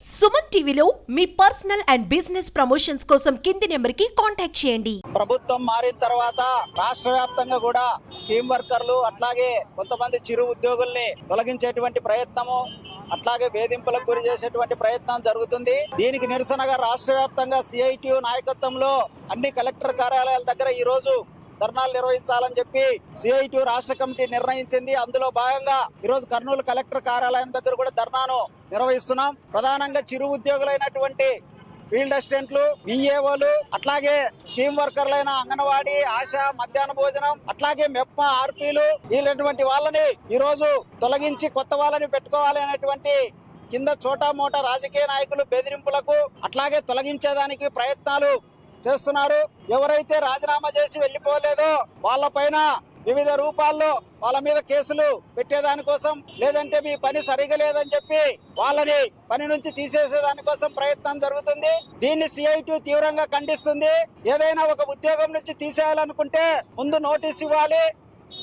సుమన్ టీవీలో మీ personal and business promotions కోసం కింది నెంబర్కి కాంటాక్ట్ చేయండి. ప్రభుత్వం మారిన తర్వాత రాష్ట్ర వ్యాప్తంగా కూడా స్కీమ్ వర్కర్లు అట్లాగే కొంతమంది చిరు ఉద్యోగుల్ని తొలగించేటువంటి ప్రయత్నము అట్లాగే వేధింపులకు గురి చేసేటువంటి ప్రయత్నం జరుగుతుంది. దీనికి నిరసనగా రాష్ట్ర వ్యాప్తంగా సిఐటియు నాయకత్వంలో అన్ని కలెక్టర్ కార్యాలయాల దగ్గర ఈ రోజు ధర్నాలు నిర్వహించాలని చెప్పి సిఐటియు రాష్ట్ర కమిటీ నిర్ణయించింది. అందులో భాగంగా ఈరోజు కర్నూలు కలెక్టర్ కార్యాలయం దగ్గర కూడా ధర్నాను నిర్వహిస్తున్నాం. ప్రధానంగా చిరు ఉద్యోగులైనటువంటి ఫీల్డ్ అసిస్టెంట్లు, విఏఓలు, అట్లాగే స్కీమ్ వర్కర్లైన అంగన్వాడీ, ఆశా, మధ్యాహ్న భోజనం, అట్లాగే మెప్ప, ఆర్పీలు వీళ్ళటువంటి వాళ్ళని ఈ రోజు తొలగించి కొత్త వాళ్ళని పెట్టుకోవాలి అనేటువంటి కింద చోటా మోటా రాజకీయ నాయకులు బెదిరింపులకు అట్లాగే తొలగించేదానికి ప్రయత్నాలు చేస్తున్నారు. ఎవరైతే రాజీనామా చేసి వెళ్లిపోలేదో వాళ్ళపైన వివిధ రూపాల్లో వాళ్ళ మీద కేసులు పెట్టేదానికోసం, లేదంటే మీ పని సరిగా లేదని చెప్పి వాళ్ళని పని నుంచి తీసేసేదానికోసం ప్రయత్నం జరుగుతుంది. దీన్ని సిఐటియు తీవ్రంగా ఖండిస్తుంది. ఏదైనా ఒక ఉద్యోగం నుంచి తీసేయాలనుకుంటే ముందు నోటీస్ ఇవ్వాలి,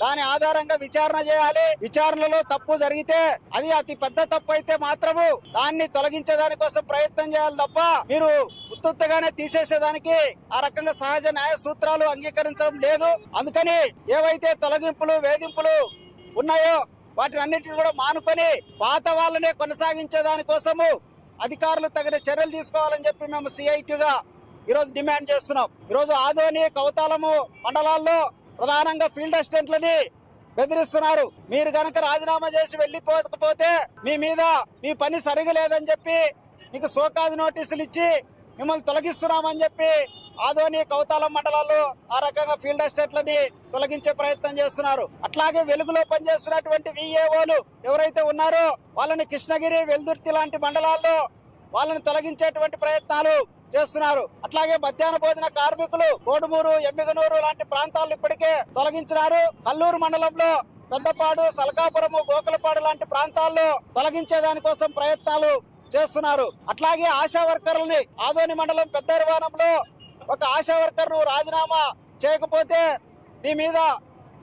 దాని ఆధారంగా విచారణ చేయాలి. విచారణలో తప్పు జరిగితే అది అతి పెద్ద తప్పు అయితే మాత్రము దాన్ని తొలగించేదానికోసం ప్రయత్నం చేయాలి తప్ప మీరు ఉత్తుగానే తీసేసేదానికి ఆ రకంగా సహజ న్యాయ సూత్రాలు అంగీకరించడం లేదు. అందుకని ఏవైతే తొలగింపులు, వేధింపులు ఉన్నాయో వాటిని అన్నిటిని కూడా మానుకొని పాత వాళ్ళనే కొనసాగించే దానికోసము అధికారులు తగిన చర్యలు తీసుకోవాలని చెప్పి మేము సిఐటిగా ఈరోజు డిమాండ్ చేస్తున్నాం. ఈరోజు ఆదోని, కౌతాలము మండలాల్లో ప్రధానంగా ఫీల్డ్ అసిస్టెంట్లని బెదిరిస్తున్నారు. మీరు గనక రాజీనామా చేసి వెళ్లిపోకపోతే మీ మీద మీ పని సరిగా లేదని చెప్పి మీకు సోకాజ్ నోటీసులు ఇచ్చి మిమ్మల్ని తొలగిస్తున్నామని చెప్పి ఆదోని, కౌతాలం మండలాల్లో ఆ రకంగా ఫీల్డ్ అసిస్టెంట్లని తొలగించే ప్రయత్నం చేస్తున్నారు. అట్లాగే వెలుగులో పనిచేస్తున్నటువంటి విఏఓలు ఎవరైతే ఉన్నారో వాళ్ళని కృష్ణగిరి, వెల్దుర్తి లాంటి మండలాల్లో వాళ్ళని తొలగించేటువంటి ప్రయత్నాలు చేస్తున్నారు. అట్లాగే మధ్యాహ్న భోజన కార్మికులు కోడుమూరు, ఎమ్మిగనూరు లాంటి ప్రాంతాలను ఇప్పటికే తొలగించినారు. కల్లూరు మండలంలో పెద్దపాడు, సలకాపురము, గోకులపాడు లాంటి ప్రాంతాల్లో తొలగించే దానికోసం ప్రయత్నాలు చేస్తున్నారు. అట్లాగే ఆశా వర్కర్లని ఆదోని మండలం పెద్దరివానంలో ఒక ఆశా వర్కర్ ను రాజీనామా చేయకపోతే నీ మీద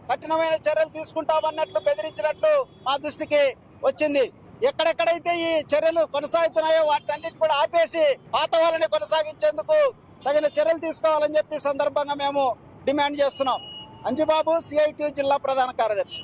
కఠినమైన చర్యలు తీసుకుంటామన్నట్లు బెదిరించినట్లు మా దృష్టికి వచ్చింది. ఎక్కడెక్కడైతే ఈ చర్యలు కొనసాగుతున్నాయో వాటన్నిటి కూడా ఆపేసి పాత వాళ్ళని కొనసాగించేందుకు తగిన చర్యలు తీసుకోవాలని చెప్పి సందర్భంగా మేము డిమాండ్ చేస్తున్నాం. అంజిబాబు, సిఐటియు జిల్లా ప్రధాన కార్యదర్శి.